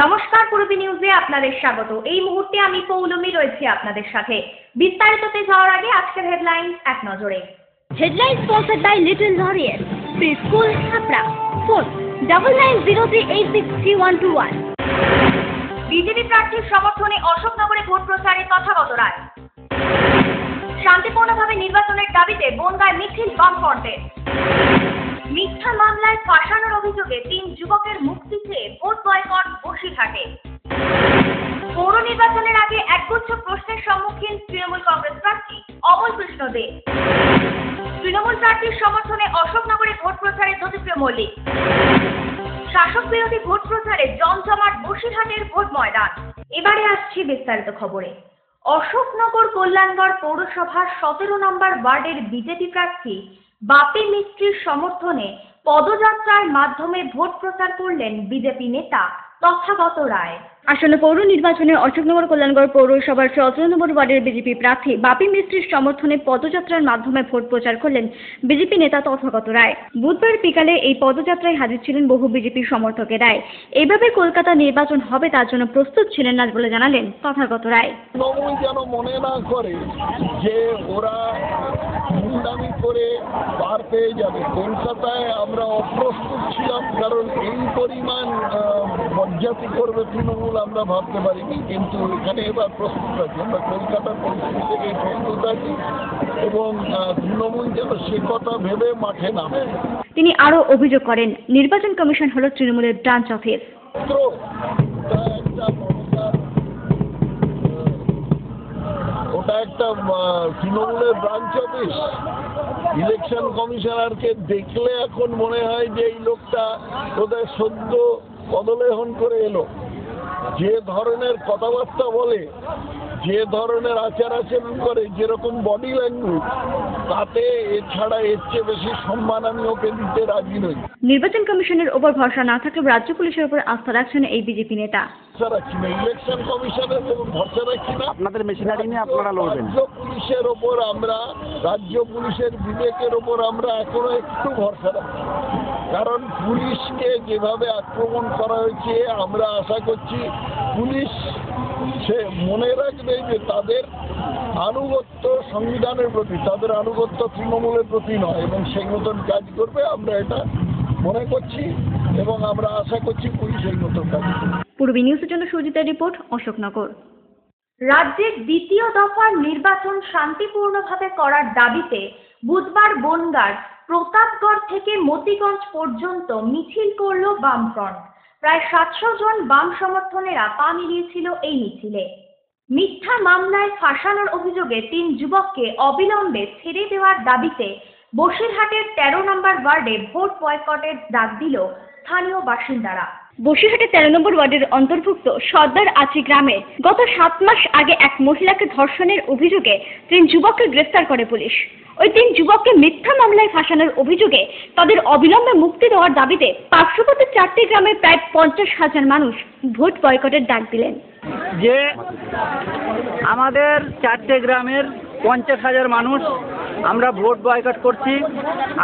নমস্কার, পূর্বী নিউজে আপনাদের স্বাগত। এই মুহূর্তে আমি পৌলমী রয়েছি আপনাদের সাথে। বিস্তারিততে যাওয়ার আগে আজকের হেডলাইন্স এক নজরে। Headlines sponsored by little Loreal pre school Chhapra. Phone 9903863121। BJP প্রার্থীর সমর্থনে অশোকনগরে ভোট প্রচারে তথাগত রায়। শান্তিপূর্ণভাবে নির্বাচনের দাবিতে বনগাঁয় মিছিল বামফ্রন্টের। মিথ্যা মামলায় ফাঁসানোর অভিযোগে 3 যুবকের মুক্তি চেয়ে ভোট বয়কট বসিরহাটে। পৌর নির্বাচনের আগে একগুচ্ছ প্রশ্নের সম্মুখীন তৃণমূল কংগ্রেস প্রার্থী অমল কৃষ্ণ দে। তৃণমূল প্রার্থীর সমর্থনে অশোকনগরে ভোট প্রচারে জ্যোতিপ্রিয় মল্লিক। শাসক বিরোধী ভোট প্রচারে জমজমাট বসিরহাটের ভোট ময়দান। এবারে আসছি বিস্তারিত খবরে। অশোকনগর কল্যাণগড় পৌরসভার 17 নম্বর ওয়ার্ডের বিজেপি প্রার্থী বাপি মিস্ত্রির সমর্থনে পদযাত্রার মাধ্যমে ভোট প্রচার করলেন বিজেপি নেতা তথাগত রায়। আসন্ন পৌর নির্বাচনে অশোকনগর কল্যাণগড় পৌরসভার 17 নম্বর ওয়ার্ডের বিজেপি প্রার্থী বাপি মিস্ত্রির সমর্থনে পদযাত্রার মাধ্যমে ভোট প্রচার করলেন বিজেপি নেতা তথাগত রায়। বুধবার বিকালে এই পদযাত্রায় হাজির ছিলেন বহু বিজেপি সমর্থকেরাই। এইভাবে কলকাতা নির্বাচন হবে তার জন্য প্রস্তুত ছিলেন না বলে জানালেন তথাগত রায়। যেন মনে না করে যে ওরা গুন্ডামি করে পার পেয়ে যাবে। কলকাতায় আমরা অপ্রস্তুত ছিলাম, কারণ এই পরিমাণ বজ্জাতি করবে তৃণমূল আমরা ভাবতে পারিনি, কিন্তু এখানে এবার প্রস্তুত আছি। আমরা কলকাতার পরিস্থিতি থেকে প্রস্তুত আছি এবং তৃণমূল যেন সে কথা ভেবে মাঠে নামে। তিনি আরও অভিযোগ করেন, নির্বাচন কমিশন হল তৃণমূলের ব্রাঞ্চ অফিস। ওটা একটা তৃণমূলের ব্রাঞ্চ অফিস। ইলেকশন কমিশনারকে দেখলে এখন মনে হয় যে এই লোকটা ওদের সদ্য পদলেহন করে এলো। যে ধরনের কথাবার্তা বলে, যে ধরনের আচার আচরণ করে, যেরকম বডি ল্যাঙ্গুয়েজ, তাতে এছাড়া এর চেয়ে বেশি সম্মান আমি ওকে দিতে রাজি নই। নির্বাচন কমিশনের ওপর ভরসা না থাকলে রাজ্য পুলিশের উপর আস্থা রাখছেন এই বিজেপি নেতা। রাখছি না, ইলেকশন কমিশনের উপর ভরসা রাখছি না। আপনাদের মেশিনারি নিয়ে আপনারা লড়বেন। রাজ্য পুলিশের ওপর আমরা, রাজ্য পুলিশের বিবেকের ওপর আমরা এখনো একটু ভরসা রাখছি, কারণ পুলিশকে যেভাবে আক্রমণ করা হয়েছে আমরা আশা করছি পুলিশ সে মনে রাখবে যে তাদের আনুগত্য সংবিধানের প্রতি, তাদের আনুগত্য তৃণমূলের প্রতি নয়, এবং সেই মতন কাজ করবে। আমরা এটা মনে করছি এবং আমরা আশা করছি পুলিশ এই মতন কাজ করবে। পূর্বী নিউজের জন্য সুজিতার রিপোর্ট, অশোকনগর। রাজ্যের দ্বিতীয় দফার নির্বাচন শান্তিপূর্ণভাবে করার দাবিতে বুধবার বনগাঁর প্রতাপগড় থেকে মতিগঞ্জ পর্যন্ত মিছিল করল বামফ্রন্ট। প্রায় 700 জন বাম সমর্থনেরা পা মিলিয়েছিল এই মিছিলে। মিথ্যা মামলায় ফাঁসানোর অভিযোগে 3 যুবককে অবিলম্বে ছেড়ে দেওয়ার দাবিতে বসিরহাটের 13 নম্বর ওয়ার্ডে ভোট বয়কটের ডাক দিল স্থানীয় বাসিন্দারা। বসিরহাটের 13 নম্বর ওয়ার্ডের অন্তর্ভুক্ত সর্দার আচি গ্রামে গত 7 মাস আগে এক মহিলাকে ধর্ষণের অভিযোগে 3 যুবককে গ্রেফতার করে পুলিশ। ওই 3 যুবককে মিথ্যা মামলায় ফাঁসানোর অভিযোগে তাদের অবিলম্বে মুক্তি দেওয়ার দাবিতে পার্শ্ববর্তী 4টি গ্রামের প্রায় 50,000 মানুষ ভোট বয়কটের ডাক দিলেন। যে আমাদের 4টে গ্রামের 50,000 মানুষ আমরা ভোট বয়কট করছি।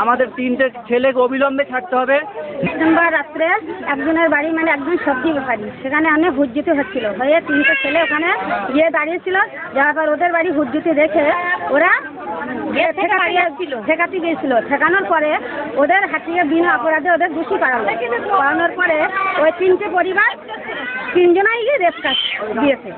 আমাদের 3টে ছেলেকে অবিলম্বে ছাড়তে হবে। ডিসেম্বর রাত্রে একজনের বাড়ি, মানে একজন সবজি ব্যাপারী, সেখানে অনেক হুজ্জুতি হচ্ছিল, হয়ে 3টে ছেলে ওখানে গিয়ে দাঁড়িয়েছিল। যাওয়ার পর ওদের বাড়ি হুজ্জুতি দেখে ওরা ঠেকাতে গিয়েছিল। ঠেকানোর পরে ওদের হাতিয়ে বিনা অপরাধে ওদের দোষী করানোর পরে ওই 3টে পরিবার 3 জনাই গিয়ে রেপ কাজ দিয়েছে।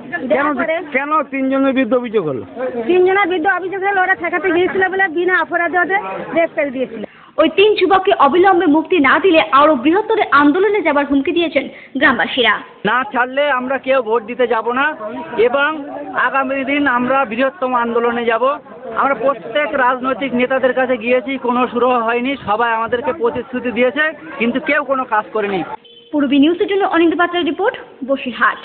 কেন 3 জনের বিরুদ্ধে অভিযোগ হলো? 3 জনের বিরুদ্ধে অভিযোগ হলো ওরা ঠেকাতে গিয়েছিল বলে বিনা অপরাধে ওদের রেপ করে দিয়েছিল। ওই 3 যুবককে অবিলম্বে মুক্তি না দিলে আরো বৃহত্তর আন্দোলনে যাবার হুমকি দিয়েছেন গ্রামবাসীরা। না ছাড়লে আমরা কেউ ভোট দিতে যাব না এবং আগামী দিন আমরা বৃহত্তম আন্দোলনে যাব। আমরা প্রত্যেক রাজনৈতিক নেতাদের কাছে গিয়েছি, কোনো শুরু হয়নি। সবাই আমাদেরকে প্রতিশ্রুতি দিয়েছে, কিন্তু কেউ কোনো কাজ করেনি। পূর্বী নিউজের জন্য অনিন্দ পাত্রের রিপোর্ট, বসিরহাট।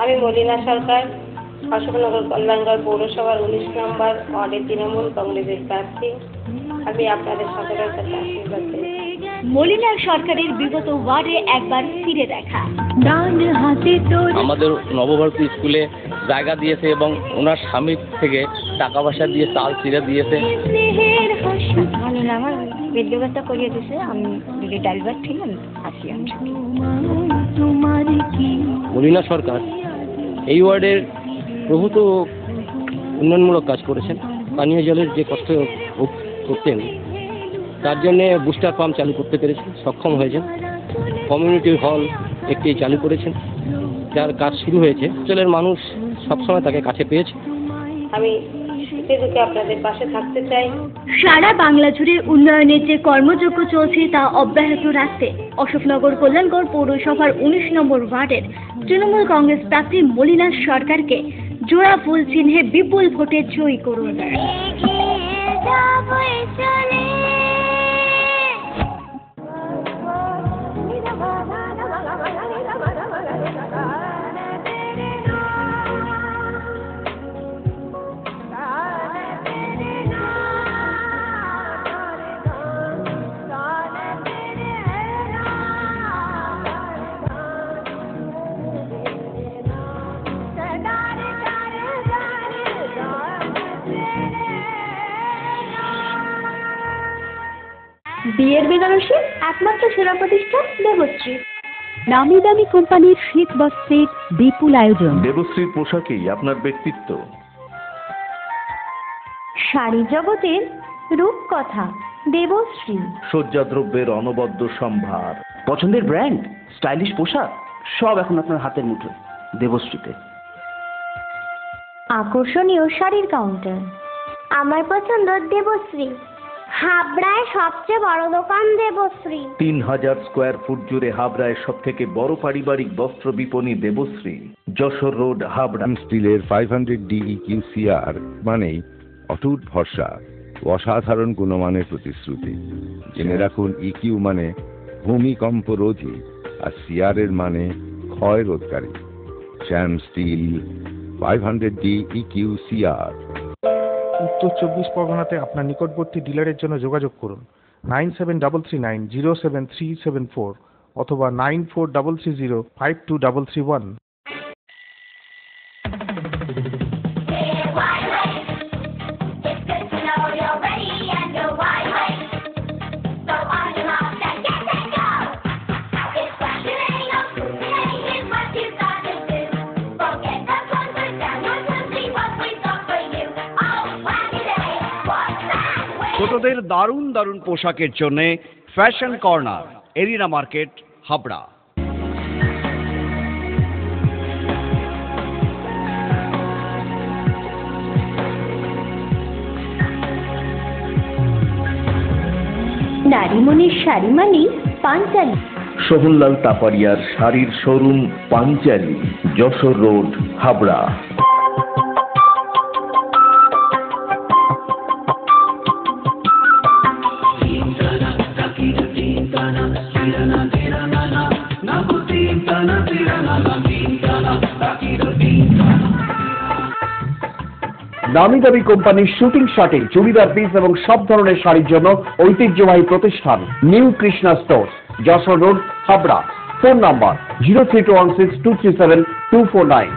আমি মলিনা সরকার, অশোকনগর কল্যাণগড় পৌরসভার 19 নম্বর ওয়ার্ডের তৃণমূল কংগ্রেসের প্রার্থী। আমি আপনাদের সকলের কাছে আশীর্বাদ চাই। মলিনা সরকারের বিগত ওয়ার্ডে একবার ফিরে দেখা। আমাদের নবভারতী স্কুলে জায়গা দিয়েছে এবং ওনার স্বামীর থেকে টাকা পয়সা দিয়ে চাল চিড়ে দিয়েছে। আমার বেদ্যবাসটা করিয়ে দিছে, আমি যদি ড্রাইভার ছিলাম আসি আমি। মলিনা সরকার এই ওয়ার্ডের প্রভূত উন্নয়নমূলক কাজ করেছেন। পানীয় জলের যে কষ্ট করতেন তার জন্যে বুস্টার পাম্প চালু করতে পেরেছেন, সক্ষম হয়েছেন। কমিউনিটি হল একটি চালু করেছেন, যার কাজ শুরু হয়েছে। অঞ্চলের মানুষ সবসময় তাকে কাছে পেয়েছে। আমি সুখে দুঃখে আপনাদের পাশে থাকতে চাই। সারা বাংলা জুড়ে উন্নয়নের যে কর্মযজ্ঞ চলছে তা অব্যাহত রাখতে অশোকনগর কল্যাণগড় পৌরসভার 19 নম্বর ওয়ার্ডের তৃণমূল কংগ্রেস প্রার্থী মলিনা সরকারকে জোড়া ফুল চিহ্নে বিপুল ভোটে জয়ী করুন। বিয়ের বেনারসি একমাত্র সেরা প্রতিষ্ঠান দেবশ্রী। নামি দামি কোম্পানির শীত বস্ত্রের বিপুল আয়োজন। দেবশ্রীর পোশাকেই আপনার ব্যক্তিত্ব। শাড়ি জগতের রূপকথা দেবশ্রী। সজ্জাদ্রব্যের অনবদ্য সম্ভার। পছন্দের ব্র্যান্ড, স্টাইলিশ পোশাক সব এখন আপনার হাতের মুঠোয় দেবশ্রীতে। আকর্ষণীয় শাড়ির কাউন্টার। আমার পছন্দ দেবশ্রী। হাবড়ায় সবচেয়ে বড় দোকান দেবশ্রী। 3000 স্কোয়ার ফুট জুড়ে হাবড়ায় সব থেকে বড় পারিবারিক বস্ত্র বিপণী দেবশ্রী, যশোর রোড, হাবড়া। স্টিলের 500 DEQCR মানেই অটুট ভরসা, অসাধারণ গুণমানের প্রতিশ্রুতি। জেনে রাখুন, EQ মানে ভূমিকম্প রোধী আর CR এর মানে ক্ষয় রোধকারী। শ্যাম স্টিল 500 DEQCR। উত্তর 24 পরগনাতে আপনার নিকটবর্তী ডিলারের জন্য যোগাযোগ করুন 9733907374 অথবা 9433052331। ছোটদের দারুণ দারুণ পোশাকের জন্য fashion corner, arena market, Habra. নারীমণির শাড়ি মানেই পাঞ্চালী। সোহনলাল তাপারিয়ার শাড়ির শোরুম পাঞ্চালী, যশোর রোড, হাবড়া। নামি দামি কোম্পানির শুটিং শার্টিং, চুড়িদার পিস এবং সব ধরনের শাড়ির জন্য ঐতিহ্যবাহী প্রতিষ্ঠান new Krishna stores, Jessore road, Habra. Phone number 03216237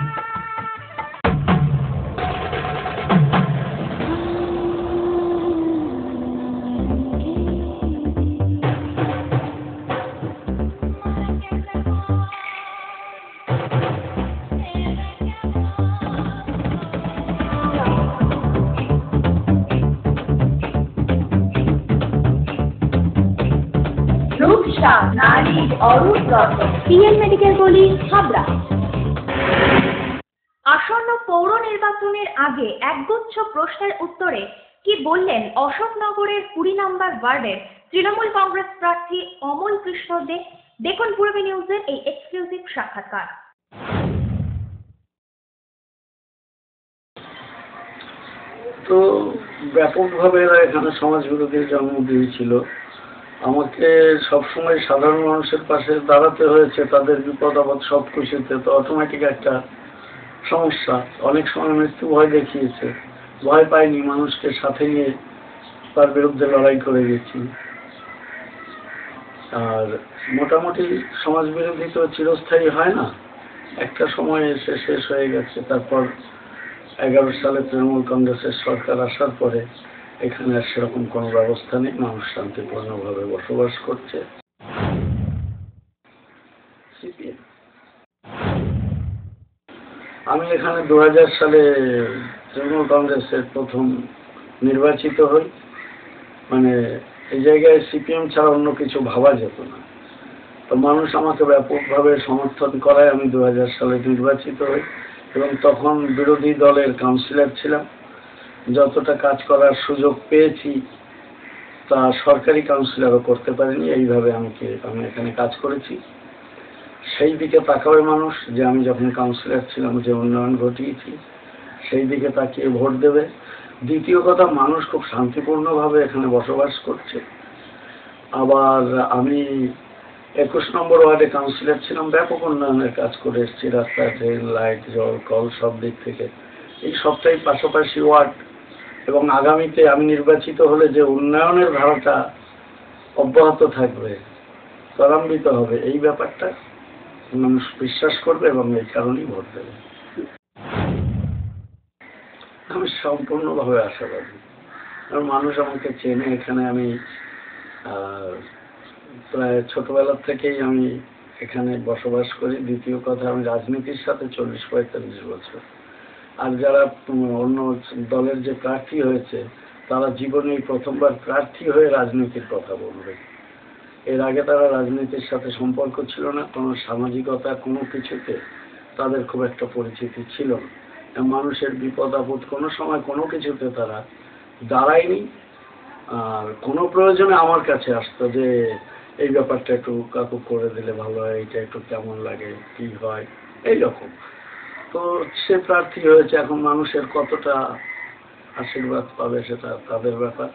PN medical গলি, হাবড়া। আসন্ন পৌর নির্বাচনের আগে একগুচ্ছ প্রশ্নের উত্তরে কি বললেন অশোকনগরের 20 নম্বর ওয়ার্ডের তৃণমূল কংগ্রেস প্রার্থী অমল কৃষ্ণ দে? দেখুন পূর্বী নিউজের এই এক্সক্লুসিভ সাক্ষাৎকার। তো ব্যাপকভাবে এরা এখানে সমাজ বিরোধীর জন্ম দিয়েছিল। আমাকে সবসময় সাধারণ মানুষের পাশে দাঁড়াতে হয়েছে তাদের বিপদ আপদ সব খুশিতে। তো অটোমেটিক একটা সমস্যা, অনেক সময় মৃত্যু ভয় দেখিয়েছে, ভয় পাইনি, মানুষকে সাথে নিয়ে তার বিরুদ্ধে লড়াই করে গেছি। আর মোটামুটি সমাজ বিরোধী তো চিরস্থায়ী হয় না, একটা সময় এসে শেষ হয়ে গেছে। তারপর 11 সালে তৃণমূল কংগ্রেসের সরকার আসার পরে এখানে আর সেরকম কোনো ব্যবস্থা নেই, মানুষ শান্তিপূর্ণভাবে বসবাস করছে। আমি এখানে 2000 সালে তৃণমূল কংগ্রেসের প্রথম নির্বাচিত হই। মানে এই জায়গায় সিপিএম ছাড়া অন্য কিছু ভাবা যেত না। তো মানুষ আমাকে ব্যাপকভাবে সমর্থন করায় আমি 2000 সালে নির্বাচিত হই এবং তখন বিরোধী দলের কাউন্সিলর ছিলাম। যতটা কাজ করার সুযোগ পেয়েছি তা সরকারি কাউন্সিলরও করতে পারিনি। এইভাবে আমি এখানে কাজ করেছি। সেই দিকে তাকাবে মানুষ যে আমি যখন কাউন্সিলর ছিলাম যে উন্নয়ন ঘটিয়েছি, সেই দিকে তাকিয়ে ভোট দেবে। দ্বিতীয় কথা, মানুষ খুব শান্তিপূর্ণভাবে এখানে বসবাস করছে। আবার আমি 21 নম্বর ওয়ার্ডে কাউন্সিলর ছিলাম, ব্যাপক উন্নয়নের কাজ করে এসেছি, রাস্তা, ট্রেন, লাইট, জল, কল সব দিক থেকে। এই সবটাই পাশাপাশি ওয়ার্ড এবং আগামীতে আমি নির্বাচিত হলে যে উন্নয়নের ধারাটা অব্যাহত থাকবে, ত্বরান্বিত হবে, এই ব্যাপারটা মানুষ বিশ্বাস করবে এবং এই কারণেই ভোট দেবে। আমি সম্পূর্ণভাবে আশাবাদী। কারণ মানুষ আমাকে চেনে। এখানে আমি প্রায় ছোটবেলার থেকেই আমি এখানে বসবাস করি। দ্বিতীয় কথা, আমি রাজনীতির সাথে 40-45 বছর। আর যারা অন্য দলের যে প্রার্থী হয়েছে তারা জীবনে প্রথমবার প্রার্থী হয়ে রাজনীতির কথা বলবে। এর আগে তারা রাজনীতির সাথে সম্পর্ক ছিল না, কোনো সামাজিকতা কোনো কিছুতে তাদের খুব একটা পরিচিতি ছিল না। মানুষের বিপদ আপদ কোনো সময় কোনো কিছুতে তারা দাঁড়ায়নি। আর কোনো প্রয়োজনে আমার কাছে আসতো যে এই ব্যাপারটা একটু কাকু করে দিলে ভালো হয়, এটা একটু কেমন লাগে, কি হয়, এইরকম। তো সে প্রার্থী হয়েছে, এখন মানুষের কতটা আশীর্বাদ পাবে সেটা তাদের ব্যাপার।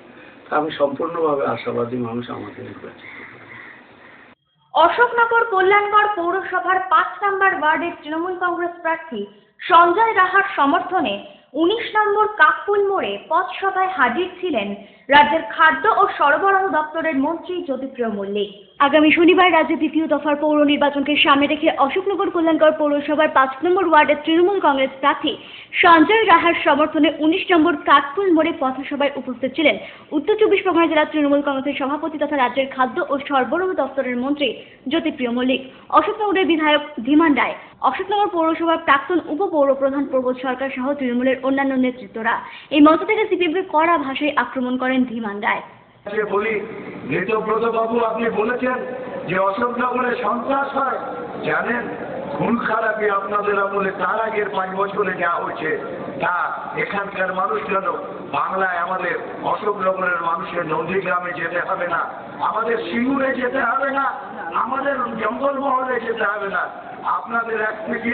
আমি সম্পূর্ণভাবে আশাবাদী মানুষ আমাকে নির্বাচিত করবে। অশোকনগর কল্যাণগড় পৌরসভার 5 নম্বর ওয়ার্ডের তৃণমূল কংগ্রেস প্রার্থী সঞ্জয় রাহার সমর্থনে 19 নম্বর কাকপুল মোড়ে পথসভায় হাজির ছিলেন রাজ্যের খাদ্য ও সরবরাহ দপ্তরের মন্ত্রী জ্যোতিপ্রিয় মল্লিক। আগামী শনিবার রাজ্যে দ্বিতীয় দফার পৌর নির্বাচনকে সামনে রেখে অশোকনগর কল্যাণগড় পৌরসভার 5 নম্বর ওয়ার্ডের তৃণমূল কংগ্রেস প্রার্থী সঞ্জয় রাহার সমর্থনে 19 নম্বর কাকপুল মোড়ে পথসভায় উপস্থিত ছিলেন উত্তর 24 পরগনা জেলা তৃণমূল কংগ্রেসের সভাপতি তথা রাজ্যের খাদ্য ও সরবরাহ দপ্তরের মন্ত্রী জ্যোতিপ্রিয় মল্লিক, অশোকনগরের বিধায়ক ধীমান রায়, অশোকনগর পৌরসভার প্রাক্তন উপপৌর প্রধান প্রবোধ সরকার সহ তৃণমূলের অন্যান্য নেতৃত্বরা। এই মঞ্চ থেকে সিপিএমকে কড়া ভাষায় আক্রমণ করেন ধীমান রায়। বলি, ঋতব্রত বাবু, আপনি বলেছেন যে অশোকনগরে সন্ত্রাস হয়। জানেন, খুন খারাপি আপনাদের আমলে তার আগের 5 বছরে যা হচ্ছে তা এখানকার মানুষ যেন বাংলায় আমাদের অশোকনগরের মানুষের নন্দীগ্রামে যেতে হবে না, আমাদের সিঙ্গুরে যেতে হবে না, আমাদের জঙ্গলমহলে যেতে হবে না। আপনাদের এক থেকে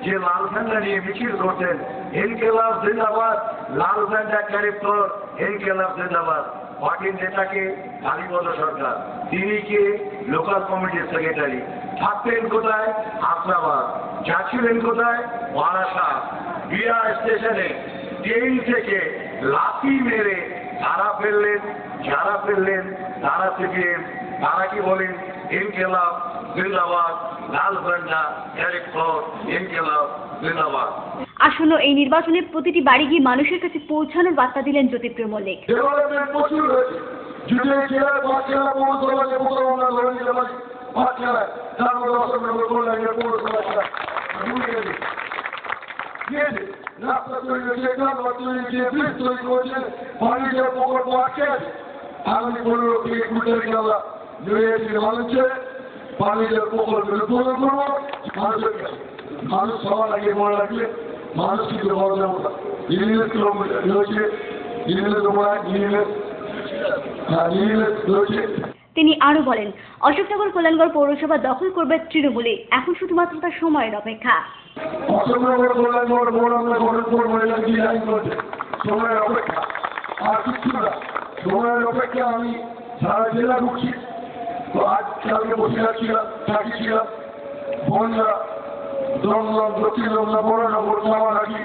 যে লাল ঝান্ডা নিয়ে মিছিল করতেন, ইনকিলাব জিন্দাবাদ, লাল ঝান্ডা ক্যারিফ্লোর, ইনকিলাব জিন্দাবাদ। পার্টির নেতাকে কালীপদ সরকার, তিনি কে লোকাল কমিটির সেক্রেটারি, থাকতেন কোথায়? হাসনাবাদ। যাচ্ছিলেন কোথায়? বারাসাত। বিয়া স্টেশনে ট্রেন থেকে লাথি মেরে তারা ফেললেন, যারা ফেললেন তারা সিপিএম। তারা কি বলেন? ইনকিলাব জিন্দাবাদ, লাল ঝান্ডা ক্যারিফ্লোর, ইনকিলাব জিন্দাবাদ। আসন্ন এই নির্বাচনে প্রতিটি বাড়ি গিয়ে মানুষের কাছে পৌঁছানোর বার্তা দিলেন জ্যোতিপ্রিয় মল্লিক। মানুষ সবার আগে মনে রাখলে মানুষ কিন্তু বড় দেবতা। ইংলিশ কিলোমিটার রয়েছে, তিনি আরো বলেন, অশোকনগর কল্যাণগড় পৌরসভা দখল করবে তৃণমূলে, এখন শুধুমাত্র তার সময়ের অপেক্ষা। অশোকনগর কল্যাণগড় সময়ের অপেক্ষা, আর কিছু না। সময়ের অপেক্ষা আমি সারা জেলা ঢুকছি। তো আজ কালকে বসে রাখছিলাম, থাকিছিলাম বনগা, দমদম, দক্ষিণ দমদম, বড়নগর, কামারহাটি,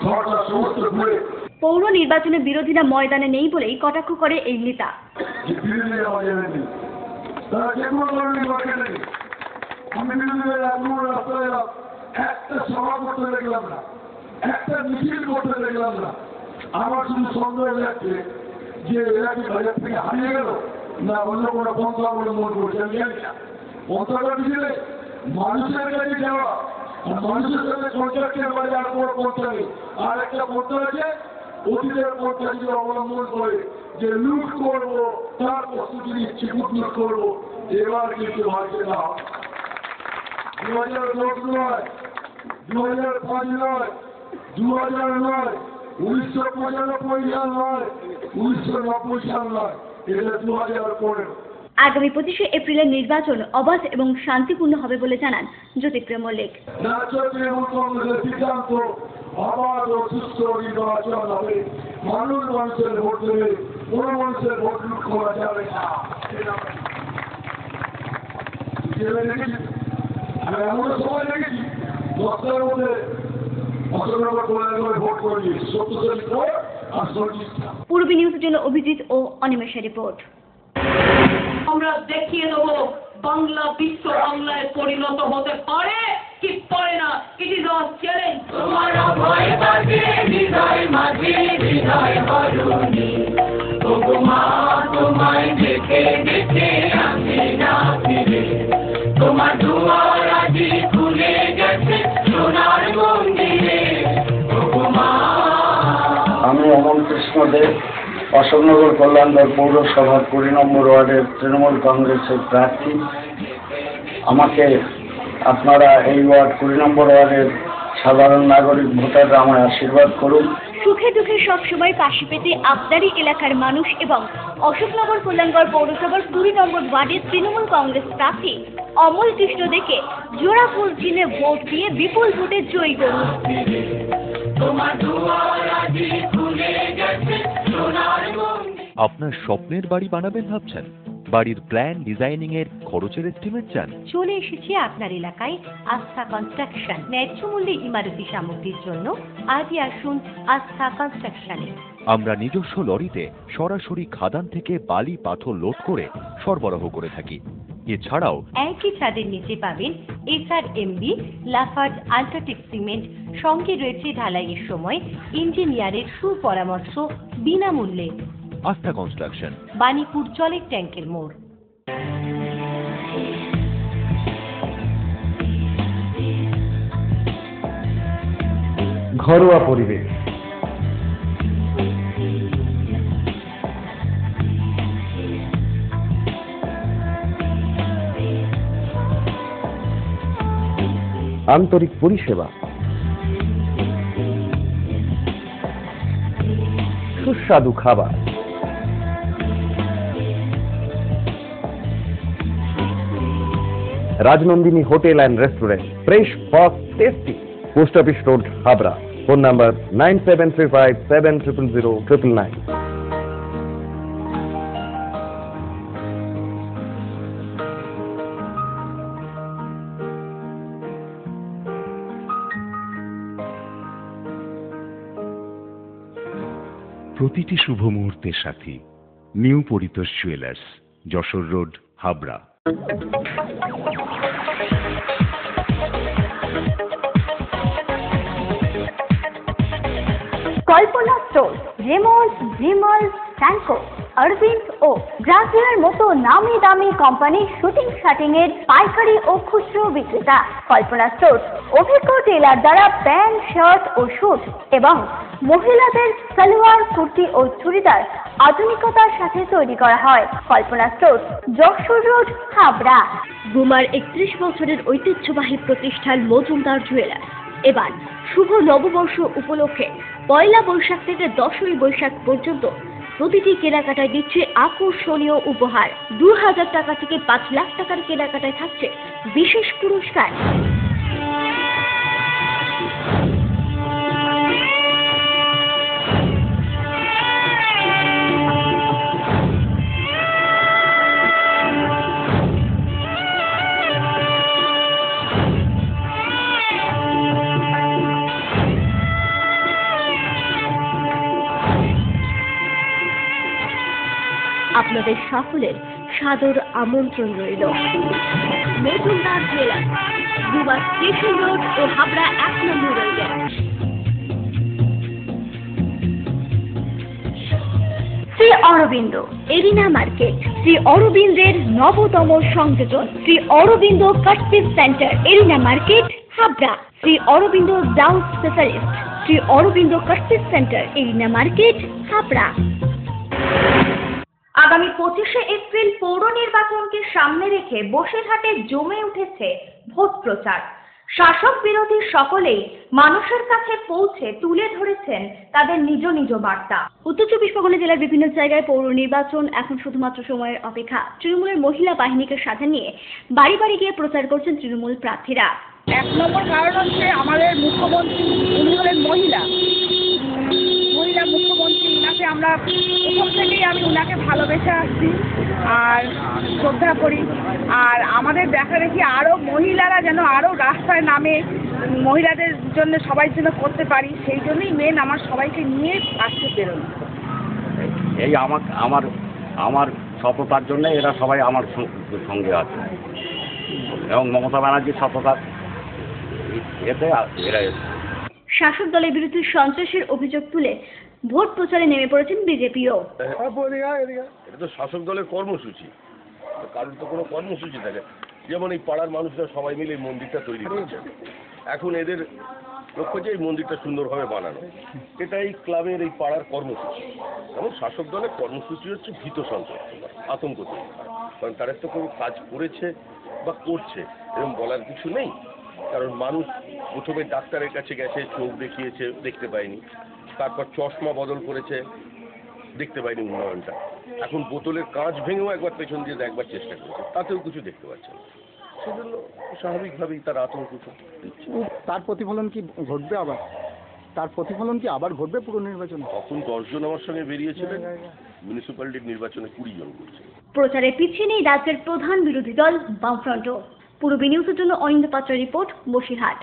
খড়দা সমস্ত ঘুরে। পৌর নির্বাচনে বিরোধীরা ময়দানে নেই বলেই কটাক্ষ করে এই নেতা। একটা সভা করতে দেখলাম না, একটা মিছিল করতে দেখলাম না। আমার শুধু সন্দেহ লাগছে যে এরা কি বাজার থেকে হারিয়ে গেল না অন্য কোনো পন্থা অবলম্বন করছে আমি জানি না। পন্থাটা দিলে মানুষের কাছে যাওয়া আর মানুষের সাথে কন্ট্রাক্টের বাইরে আর কোনো পন্থা নেই। আর একটা পন্থা আছে অতীতের পন্থা যদি অবলম্বন করে যে লুট করবো তার প্রস্তুতি নিচ্ছে লুট করবো, এবার কিন্তু ভাবছে না 2010 নয় 2005 নয় 2000 নয় 1995 সাল নয় 1990 সাল নয়, এটা 2015। আগামী 25শে এপ্রিলের নির্বাচন অবাধ এবং শান্তিপূর্ণ হবে বলে জানান জ্যোতিপ্রিয় মল্লিক। তৃণমূল কংগ্রেসের সিদ্ধান্ত অবাধ ও সুস্থ নির্বাচন হবে, মানুষের ভোট দেবে, কোনো মানুষের ভোট লুট করা যাবে না। এমন সময় দেখেছি 10টার মধ্যে অশোকনগর কল্যাণগড়ে ভোট করে দিয়েছি 70 ভোট আর 40টা। পূর্বী নিউজের জন্য অভিজিৎ ও অনিমেষের রিপোর্ট। আমরা দেখিয়ে দেবো বাংলা বিশ্ব বাংলায় পরিণত হতে পারে কি পারে না। It is our challenge. তোমার ভয় বাজে হৃদয় মাঝে হৃদয় হরণী, তোমা তোমায় দেখে দেখে আসে না ফিরে, তোমার দুয়ার আজি খুলে গেছে সোনার মন্দিরে। আমি অমল কৃষ্ণ দেব, অশোকনগর কল্যাণগড় পৌরসভার 20 নম্বর ওয়ার্ডের তৃণমূল কংগ্রেসের প্রার্থী। আমাকে আপনারা এই ওয়ার্ড 20 নম্বর ওয়ার্ডের সাধারণ নাগরিক ভোটাররা আমায় আশীর্বাদ করুন। সুখে দুঃখে সবসময় পাশে পেতে আপনারই এলাকার মানুষ এবং অশোকনগর কল্যাণগড় পৌরসভার 20 নম্বর ওয়ার্ডের তৃণমূল কংগ্রেস প্রার্থী অমল কৃষ্ণ দেকে জোড়া ফুল চিহ্নে ভোট দিয়ে বিপুল ভোটে জয়ী করুন। আপনার স্বপ্নের বাড়ি বানাবেন ভাবছেন? বাড়ির প্ল্যান ডিজাইনিং এর খরচের এস্টিমেট চান? চলে এসেছি আপনার এলাকায় আস্থা কনস্ট্রাকশন। ন্যায্য মূল্যে ইমারতি সামগ্রীর জন্য আজই আসুন আস্থা কনস্ট্রাকশনে। আমরা নিজস্ব লরিতে সরাসরি খাদান থেকে বালি পাথর লোড করে সরবরাহ করে থাকি। এছাড়াও একই ছাদের নিচে পাবেন SRMB, লাফার্জ আল্ট্রাটেক সিমেন্ট, সঙ্গে রয়েছে ঢালাইয়ের সময় ইঞ্জিনিয়ারের সুপরামর্শ বিনামূল্যে। আস্থা কনস্ট্রাকশন, বাণীপুর জলের ট্যাঙ্কের মোড়। ঘরোয়া পরিবেশ, আন্তরিক পরিষেবা, সুস্বাদু খাবার, Rajnandini hotel and restaurant, fresh, fast, tasty. Post office road, Habra. Phone number 9735700999। প্রতিটি শুভ মুহূর্তের সাথী new Paritosh jewellers, Jessore road, Habra. Kalpana store, Raymond, Vimal, Senco, Arvind ও ব্রাজিলের মতো নামি দামি কোম্পানির শুটিং শাটিং এর পাইকারি ও খুচরো বিক্রেতা। কল্পনা স্টোর অভিজ্ঞ টেলার দ্বারা প্যান্ট, শার্ট ও স্যুট এবং মহিলাদের সালোয়ার, কুর্তি ও চুড়িদার আধুনিকতার সাথে তৈরি করা হয়। কল্পনা স্টোর, যশোর রোড, হাবড়া। গুমার 31 বছরের ঐতিহ্যবাহী প্রতিষ্ঠান মজুমদার জুয়েলার্স এবার শুভ নববর্ষ উপলক্ষে 1 বৈশাখ থেকে 10ই বৈশাখ পর্যন্ত প্রতিটি কেনাকাটায় দিচ্ছে আকর্ষণীয় উপহার। 2000 টাকা থেকে 5 লাখ টাকার কেনাকাটায় থাকছে বিশেষ পুরস্কার। আপনাদের সকলের সাদর আমন্ত্রণ রইল। Majumdar jewellers, Guma station road ও হাবড়া 1 নম্বর রোডে। শ্রী অরবিন্দ এরিনা মার্কেট, শ্রী অরবিন্দের নবতম সংযোজন, Shri Aurobindo cut piece centre arena market Habra, Shri Aurobindo blouse specialist, Shri Aurobindo cut piece centre arena market Habra. আগামী 25শে এপ্রিল পৌর নির্বাচনকে সামনে রেখে বসিরহাটে জমে উঠেছে ভোট প্রচার। শাসক বিরোধী সকলেই মানুষের কাছে পৌঁছে তুলে ধরেছেন তাদের নিজ নিজ বার্তা। উত্তর 24 পরগনা জেলার বিভিন্ন জায়গায় পৌর নির্বাচন এখন শুধুমাত্র সময়ের অপেক্ষা। তৃণমূলের মহিলা বাহিনীকে সাথে নিয়ে বাড়ি বাড়ি গিয়ে প্রচার করছেন তৃণমূল প্রার্থীরা। 1 নম্বর কারণ হচ্ছে আমাদের মুখ্যমন্ত্রী, উনি হলেন মহিলা মুখ্যমন্ত্রী। উনাকে আমরা প্রথম থেকেই আমি উনাকে ভালোবেসে আসছি আর শ্রদ্ধা করি। আর আমাদের দেখা দেখি আরও মহিলারা যেন আরও রাস্তায় নামে, মহিলাদের জন্য সবাই জন্য করতে পারি, সেই জন্যই মেন আমার সবাইকে নিয়ে আসতে বেরোনো। এই আমার সততার জন্য এরা সবাই আমার সঙ্গে আছে এবং মমতা ব্যানার্জির সততা এতে এরা। শাসক দলের বিরুদ্ধে সন্ত্রাসের অভিযোগ তুলে ভোট প্রচারে নেমে পড়েছেন বিজেপিও। এটা তো শাসক দলের কর্মসূচি, কারোর তো কোনো কর্মসূচি থাকে। যেমন এই পাড়ার মানুষরা সবাই মিলে এই মন্দিরটা তৈরি করছে, এখন এদের লক্ষ্য হচ্ছে এই মন্দিরটা সুন্দরভাবে বানানো। এটা এই ক্লাবের এই পাড়ার কর্মসূচি। যেমন শাসক দলের কর্মসূচি হচ্ছে ভীত সন্ত্রাস, আতঙ্ক তৈরি করা। কারণ তারা তো কোনো কাজ করেছে বা করছে এরকম বলার কিছু নেই। কারণ মানুষ প্রথমে ডাক্তারের কাছে গেছে, চোখ দেখিয়েছে, দেখতে পায়নি। তারপর চশমা বদল করেছে, দেখতে পায়নি উন্নয়নটা। এখন বোতলের কাঁচ ভেঙেও একবার পেছন দিয়ে দেখবার চেষ্টা করেছে, তাতেও কিছু দেখতে পাচ্ছে না। সেজন্য স্বাভাবিকভাবেই তার আতঙ্ক দিচ্ছে। তার প্রতিফলন কি ঘটবে আবার? তার প্রতিফলন কি আবার ঘটবে পুরো নির্বাচনে? তখন 10 জন আমার সঙ্গে বেরিয়েছিলেন, মিউনিসিপ্যালিটির নির্বাচনে 20 জন করছে। প্রচারে পিছিয়ে নেই রাজ্যের প্রধান বিরোধী দল বামফ্রন্টও। পূরবী নিউজের জন্য অনিন্দ পাত্রের রিপোর্ট, বসিরহাট।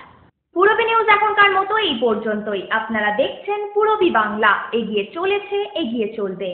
পূরবী নিউজ এখনকার মতো এই পর্যন্তই। আপনারা দেখছেন পূরবী বাংলা, এগিয়ে চলেছে, এগিয়ে চলবে।